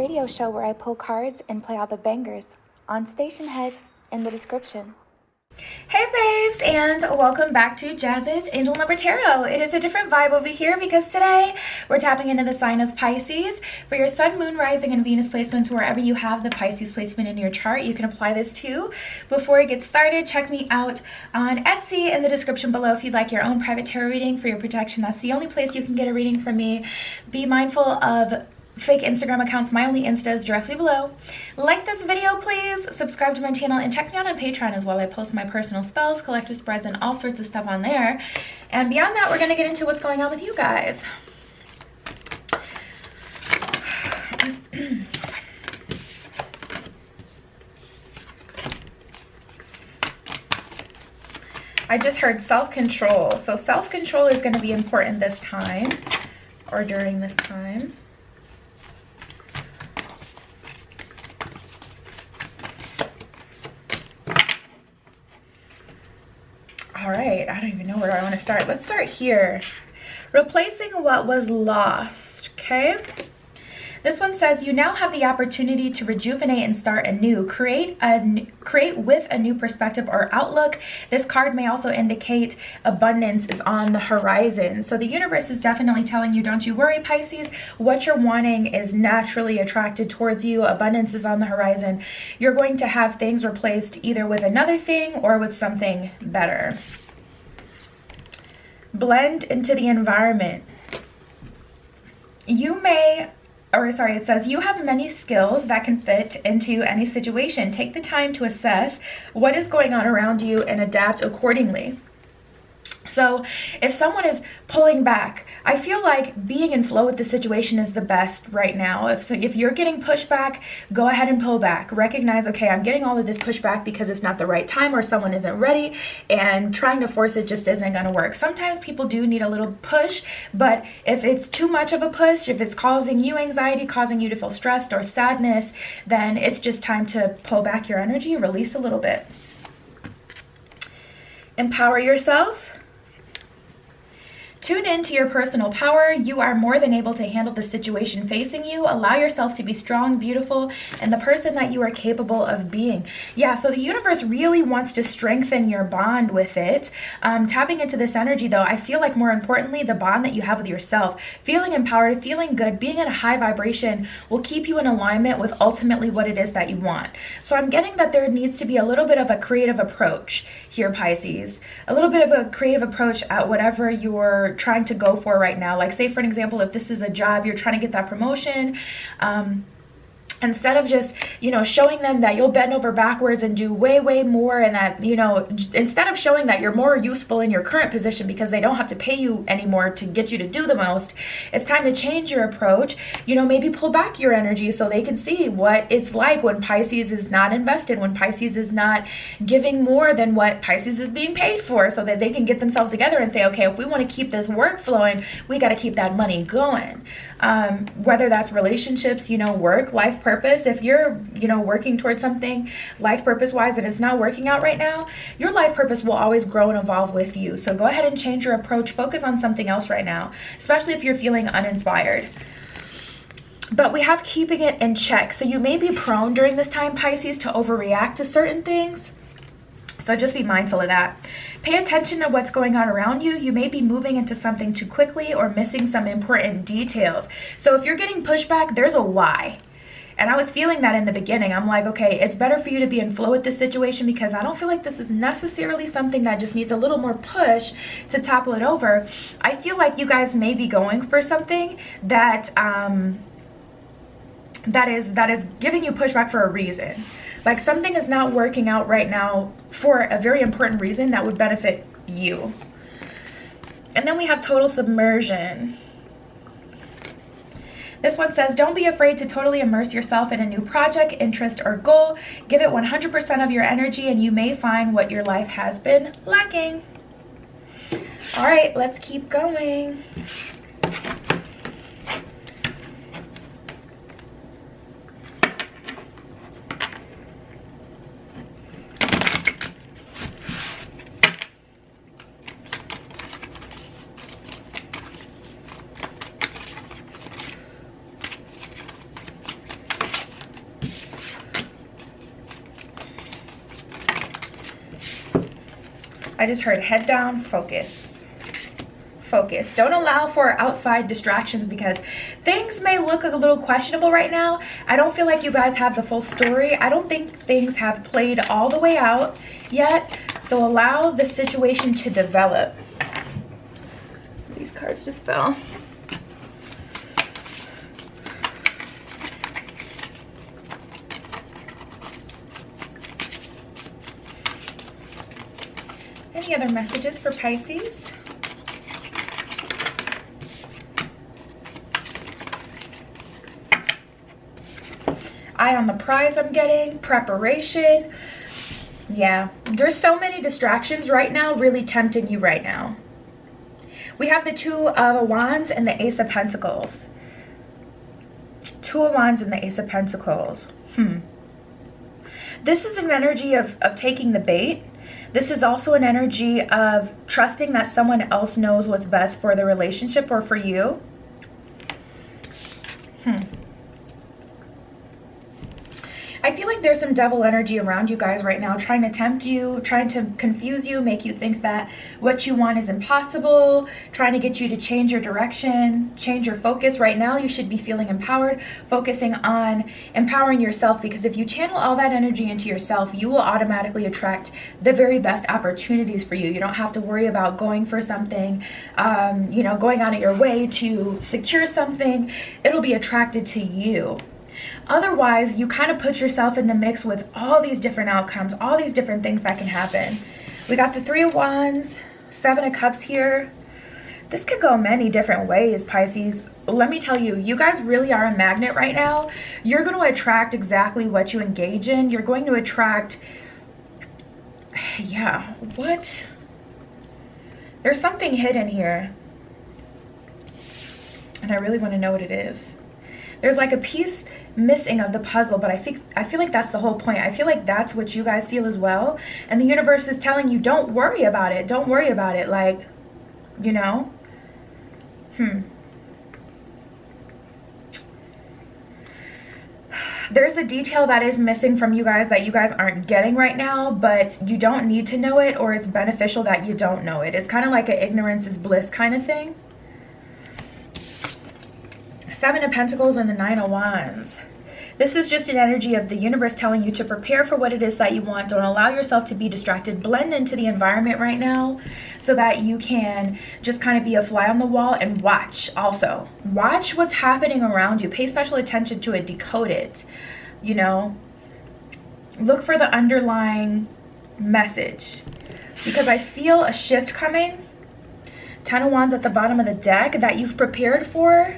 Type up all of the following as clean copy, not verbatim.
radio show where I pull cards and play all the bangers on Station Head in the description. Hey babes, and welcome back to Jazz's Angel Number Tarot. It is a different vibe over here because today we're tapping into the sign of Pisces. For your Sun, Moon, Rising, and Venus placements, wherever you have the Pisces placement in your chart, you can apply this too. Before I get started, check me out on Etsy in the description below if you'd like your own private tarot reading for your protection. That's the only place you can get a reading from me. Be mindful of fake Instagram accounts. My Only Insta is directly below. Like this video, please. Subscribe to my channel and check me out on Patreon as well. I post my personal spells, collector spreads, and all sorts of stuff on there. And beyond that, we're going to get into what's going on with you guys. I just heard self-control. So self-control is going to be important this time, or during this time. All right, I don't even know where I want to start. Let's start here. Replacing what was lost, okay? This one says, you now have the opportunity to rejuvenate and start anew. Create with a new perspective or outlook. This card may also indicate abundance is on the horizon. So the universe is definitely telling you, don't you worry, Pisces. What you're wanting is naturally attracted towards you. Abundance is on the horizon. You're going to have things replaced either with another thing or with something better. Blend into the environment. It says you have many skills that can fit into any situation. Take the time to assess what is going on around you and adapt accordingly. So if someone is pulling back, I feel like being in flow with the situation is the best right now. If you're getting pushback, go ahead and pull back. Recognize, okay, I'm getting all of this pushback because it's not the right time or someone isn't ready, and trying to force it just isn't going to work. Sometimes people do need a little push, but if it's too much of a push, if it's causing you anxiety, causing you to feel stressed or sadness, then it's just time to pull back your energy, release a little bit. Empower yourself. Tune into your personal power. You are more than able to handle the situation facing you. Allow yourself to be strong, beautiful, and the person that you are capable of being. Yeah, so the universe really wants to strengthen your bond with it. Tapping into this energy, though, I feel like more importantly, the bond that you have with yourself. Feeling empowered, feeling good, being in a high vibration will keep you in alignment with ultimately what it is that you want. So I'm getting that there needs to be a little bit of a creative approach here, Pisces. A little bit of a creative approach at whatever you're trying to go for right now. Like, say for an example, if this is a job, you're trying to get that promotion, instead of just, showing them that you'll bend over backwards and do way more, and that, instead of showing that you're more useful in your current position because they don't have to pay you anymore to get you to do the most, it's time to change your approach. Maybe pull back your energy so they can see what it's like when Pisces is not invested, when Pisces is not giving more than what Pisces is being paid for, so that they can get themselves together and say, okay, if we want to keep this work flowing, we got to keep that money going. Whether that's relationships, work, life purpose. If you're, working towards something life purpose wise and it's not working out right now, your life purpose will always grow and evolve with you. So go ahead and change your approach. Focus on something else right now, especially if you're feeling uninspired. But we have keeping it in check. So you may be prone during this time, Pisces, to overreact to certain things. So just be mindful of that. Pay attention to what's going on around you. You may be moving into something too quickly or missing some important details. So if you're getting pushback, there's a why. And I was feeling that in the beginning. I'm like, okay, it's better for you to be in flow with this situation because I don't feel like this is necessarily something that just needs a little more push to topple it over. I feel like you guys may be going for something that that is giving you pushback for a reason. Like something is not working out right now for a very important reason that would benefit you. And then we have total submersion. This one says, don't be afraid to totally immerse yourself in a new project, interest, or goal. Give it 100% of your energy and you may find what your life has been lacking. All right, let's keep going. I just heard head down, focus. Focus. Don't allow for outside distractions because things may look a little questionable right now. I don't feel like you guys have the full story. I don't think things have played all the way out yet. So allow the situation to develop. These cards just fell. Any other messages for Pisces? Eye on the prize I'm getting, preparation. Yeah, there's so many distractions right now really tempting you right now. We have the Two of Wands and the Ace of Pentacles. Two of Wands and the Ace of Pentacles. This is an energy of taking the bait. This is also an energy of trusting that someone else knows what's best for the relationship or for you. I feel like there's some devil energy around you guys right now, trying to tempt you, trying to confuse you, make you think that what you want is impossible, trying to get you to change your direction, change your focus. Right now, you should be feeling empowered, focusing on empowering yourself, because if you channel all that energy into yourself, you will automatically attract the very best opportunities for you. You don't have to worry about going for something, you know, going out of your way to secure something. It'll be attracted to you. Otherwise, you kind of put yourself in the mix with all these different outcomes, all these different things that can happen. We got the Three of Wands, Seven of Cups here. This could go many different ways, Pisces. Let me tell you, you guys really are a magnet right now. You're going to attract exactly what you engage in. You're going to attract, yeah, what? There's something hidden here. And I really want to know what it is. There's like a piece missing of the puzzle, but I feel like that's the whole point. I feel like that's what you guys feel as well. And the universe is telling you, don't worry about it. Don't worry about it. Like, you know? There's a detail that is missing from you guys that you guys aren't getting right now, but you don't need to know it, or it's beneficial that you don't know it. It's kind of like an ignorance is bliss kind of thing. Seven of Pentacles and the Nine of Wands. This is just an energy of the universe telling you to prepare for what it is that you want. Don't allow yourself to be distracted. Blend into the environment right now so that you can just kind of be a fly on the wall and watch also. Watch what's happening around you. Pay special attention to it. Decode it. You know, look for the underlying message, because I feel a shift coming. Ten of Wands at the bottom of the deck that you've prepared for.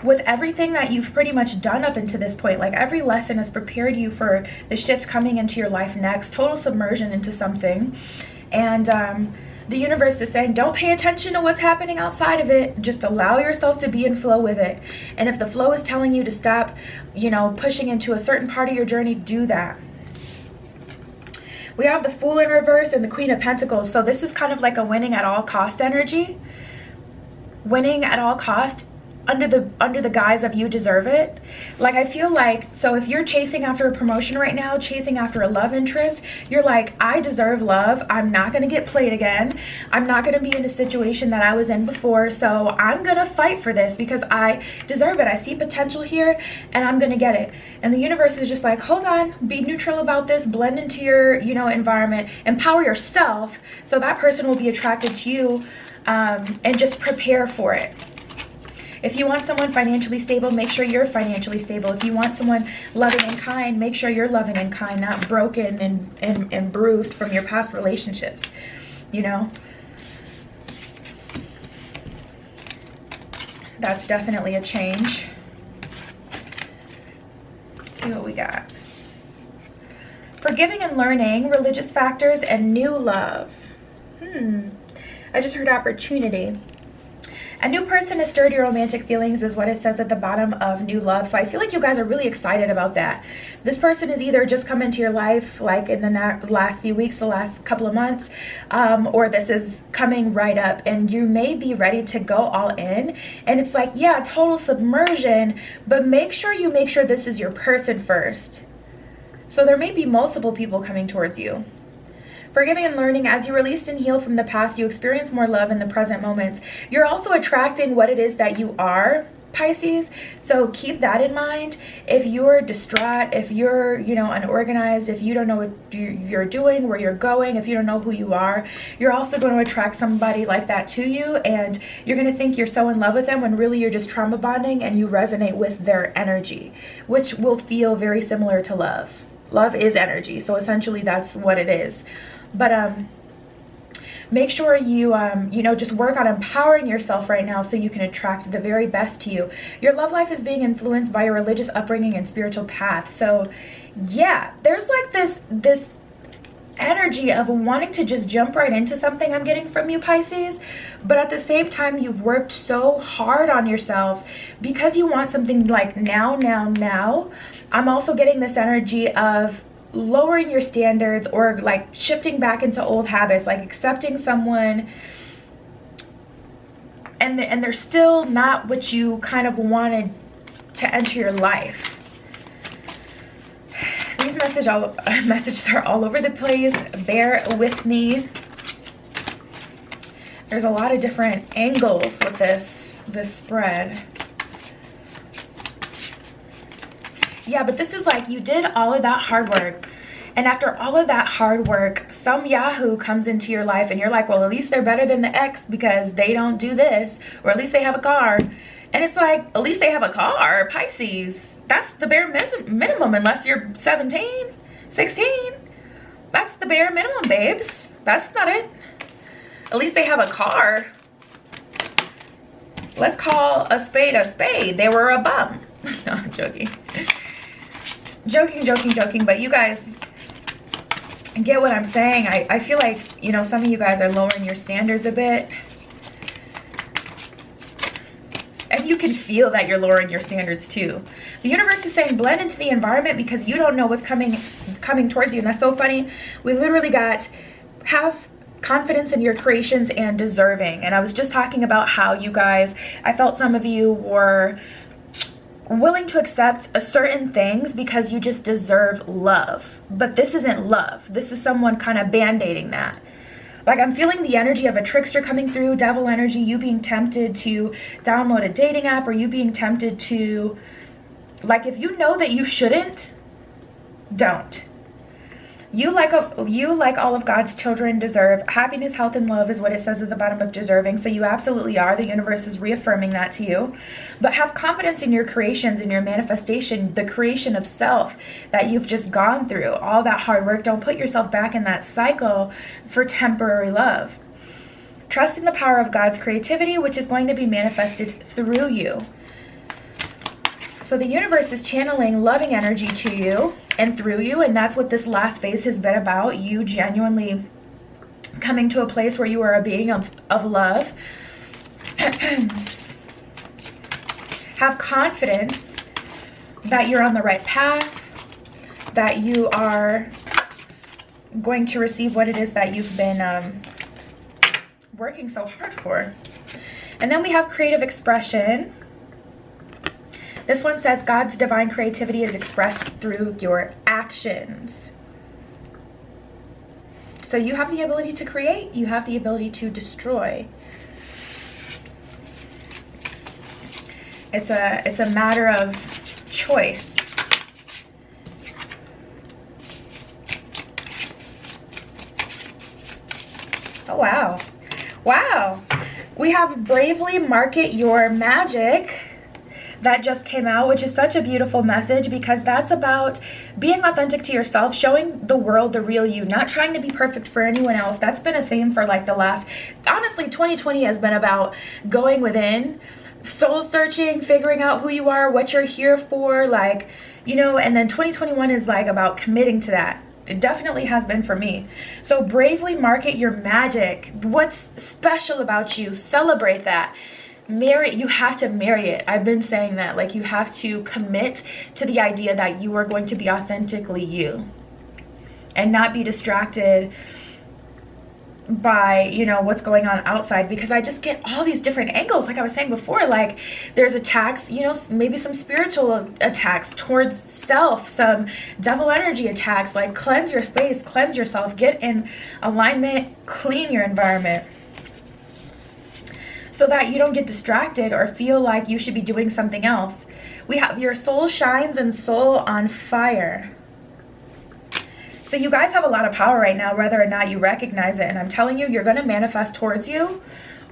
With everything that you've pretty much done up until this point, like every lesson has prepared you for the shift coming into your life next, total submersion into something. And the universe is saying, don't pay attention to what's happening outside of it. Just allow yourself to be in flow with it. And if the flow is telling you to stop, you know, pushing into a certain part of your journey, do that. We have the Fool in reverse and the Queen of Pentacles. So this is kind of like a winning at all cost energy. Winning at all cost. Under the guise of you deserve it. Like, I feel like, so if you're chasing after a promotion right now, chasing after a love interest, you're like, I deserve love. I'm not going to get played again. I'm not going to be in a situation that I was in before. So I'm going to fight for this because I deserve it. I see potential here and I'm going to get it. And the universe is just like, hold on, be neutral about this, blend into your, you know, environment, empower yourself so that person will be attracted to you, and just prepare for it. If you want someone financially stable, make sure you're financially stable. If you want someone loving and kind, make sure you're loving and kind, not broken and bruised from your past relationships, you know? That's definitely a change. Let's see what we got. Forgiving and learning, religious factors, and new love. I just heard opportunity. A new person has stirred your romantic feelings is what it says at the bottom of new love. So I feel like you guys are really excited about that. This person has either just come into your life like in the last few weeks, the last couple of months, or this is coming right up and you may be ready to go all in. And it's like, yeah, total submersion, but make sure this is your person first. So there may be multiple people coming towards you. Forgiving and learning. As you release and heal from the past, you experience more love in the present moments. You're also attracting what it is that you are, Pisces. So keep that in mind. If you're distraught, if you're, you know, unorganized, if you don't know what you're doing, where you're going, if you don't know who you are, you're also going to attract somebody like that to you, and you're going to think you're so in love with them when really you're just trauma bonding and you resonate with their energy, which will feel very similar to love. Love is energy, so essentially that's what it is. But make sure you, you know, just work on empowering yourself right now so you can attract the very best to you. Your love life is being influenced by your religious upbringing and spiritual path. So yeah, there's like this energy of wanting to just jump right into something I'm getting from you, Pisces. But at the same time, you've worked so hard on yourself because you want something like now. I'm also getting this energy of lowering your standards, or like shifting back into old habits, like accepting someone and they're still not what you kind of wanted to enter your life. These messages are all over the place. Bear with me. There's a lot of different angles with this spread. Yeah, but this is like you did all of that hard work, and after all of that hard work, some yahoo comes into your life and you're like, well, at least they're better than the ex because they don't do this, or at least they have a car. And it's like, at least they have a car, Pisces. That's the bare minimum, unless you're 17, 16. That's the bare minimum, babes. That's not it. At least they have a car. Let's call a spade a spade. They were a bum. No, I'm joking. Joking, but you guys get what I'm saying. I feel like, you know, some of you guys are lowering your standards a bit, and you can feel that you're lowering your standards too. The universe is saying blend into the environment because you don't know what's coming towards you. And that's so funny. We literally got have confidence in your creations and deserving. And I was just talking about how you guys, I felt some of you were willing to accept certain things because you just deserve love. But this isn't love. This is someone kind of band-aiding that. Like, I'm feeling the energy of a trickster coming through, devil energy, you being tempted to download a dating app, or you being tempted to, like, if you know that you shouldn't, don't. You like all of God's children deserve happiness, health, and love is what it says at the bottom of deserving. So you absolutely are. The universe is reaffirming that to you. But have confidence in your creations, in your manifestation, the creation of self that you've just gone through. All that hard work. Don't put yourself back in that cycle for temporary love. Trust in the power of God's creativity, which is going to be manifested through you. So the universe is channeling loving energy to you and through you, and that's what this last phase has been about. You genuinely coming to a place where you are a being of love. Have confidence that you're on the right path, that you are going to receive what it is that you've been working so hard for. And then we have creative expression. This one says God's divine creativity is expressed through your actions. So you have the ability to create, you have the ability to destroy. It's a matter of choice. Oh, wow. Wow. We have bravely market your magic. That just came out, which is such a beautiful message, because that's about being authentic to yourself, showing the world the real you, not trying to be perfect for anyone else. That's been a theme for like the last, honestly, 2020 has been about going within, soul searching, figuring out who you are, what you're here for, like, you know, and then 2021 is like about committing to that. It definitely has been for me. So bravely market your magic. What's special about you? Celebrate that. Marry, you have to marry it. I've been saying that, like, you have to commit to the idea that you are going to be authentically you and not be distracted by, you know, what's going on outside, because I just get all these different angles. Like I was saying before, like there's attacks, you know, maybe some spiritual attacks towards self, some devil energy attacks. Like cleanse your space, cleanse yourself, get in alignment, clean your environment, so that you don't get distracted or feel like you should be doing something else. We have your soul shines and soul on fire. So you guys have a lot of power right now, whether or not you recognize it. And I'm telling you, you're going to manifest towards you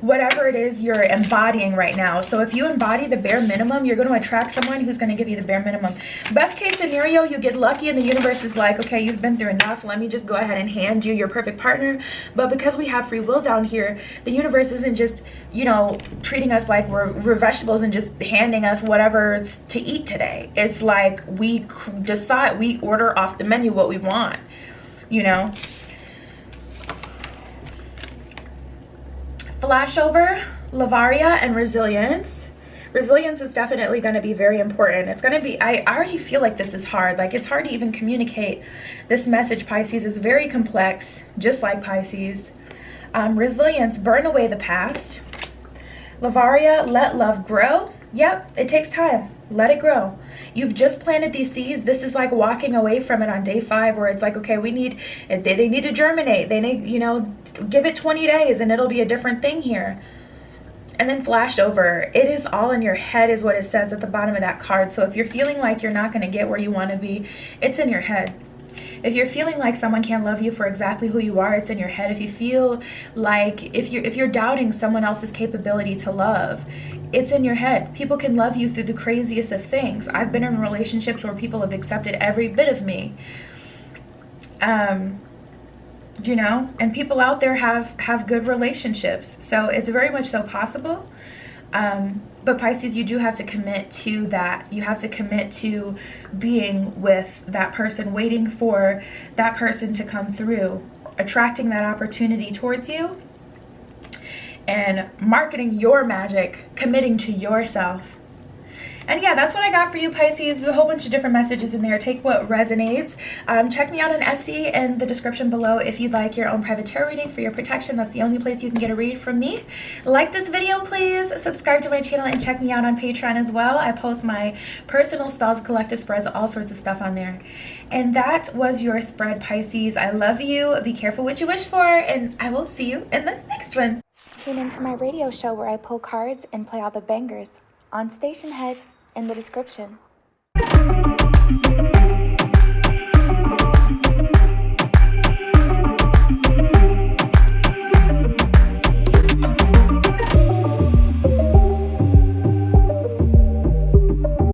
whatever it is you're embodying right now. So if you embody the bare minimum, you're going to attract someone who's going to give you the bare minimum. Best case scenario, you get lucky and the universe is like, okay, you've been through enough. Let me just go ahead and hand you your perfect partner. But because we have free will down here, the universe isn't just, you know, treating us like we're vegetables and just handing us whatever's to eat today. It's like we decide, we order off the menu what we want, you know. Flashover, Lavaria, and resilience. Resilience is definitely going to be very important. It's going to be, I already feel like this is hard. Like it's hard to even communicate this message, Pisces. Is very complex, just like Pisces. Resilience, burn away the past. Lavaria, let love grow. Yep, it takes time. Let it grow. You've just planted these seeds. This is like walking away from it on day 5, where it's like, okay, they need to germinate. They need, you know, give it 20 days and it'll be a different thing here. And then flash over. It is all in your head is what it says at the bottom of that card. So if you're feeling like you're not going to get where you want to be, it's in your head. If you're feeling like someone can't love you for exactly who you are, it's in your head. If you feel like, if you're doubting someone else's capability to love, it's in your head. People can love you through the craziest of things. I've been in relationships where people have accepted every bit of me. You know, and people out there have good relationships. So it's very much so possible. But Pisces, you do have to commit to that. You have to commit to being with that person, waiting for that person to come through, attracting that opportunity towards you, and marketing your magic, committing to yourself. And yeah, that's what I got for you, Pisces. There's a whole bunch of different messages in there. Take what resonates. Check me out on Etsy in the description below if you'd like your own private tarot reading for your protection. That's the only place you can get a read from me. Like this video, please. Subscribe to my channel and check me out on Patreon as well. I post my personal spells, collective spreads, all sorts of stuff on there. And that was your spread, Pisces. I love you. Be careful what you wish for, and I will see you in the next one. Tune into my radio show where I pull cards and play all the bangers on Station Head in the description.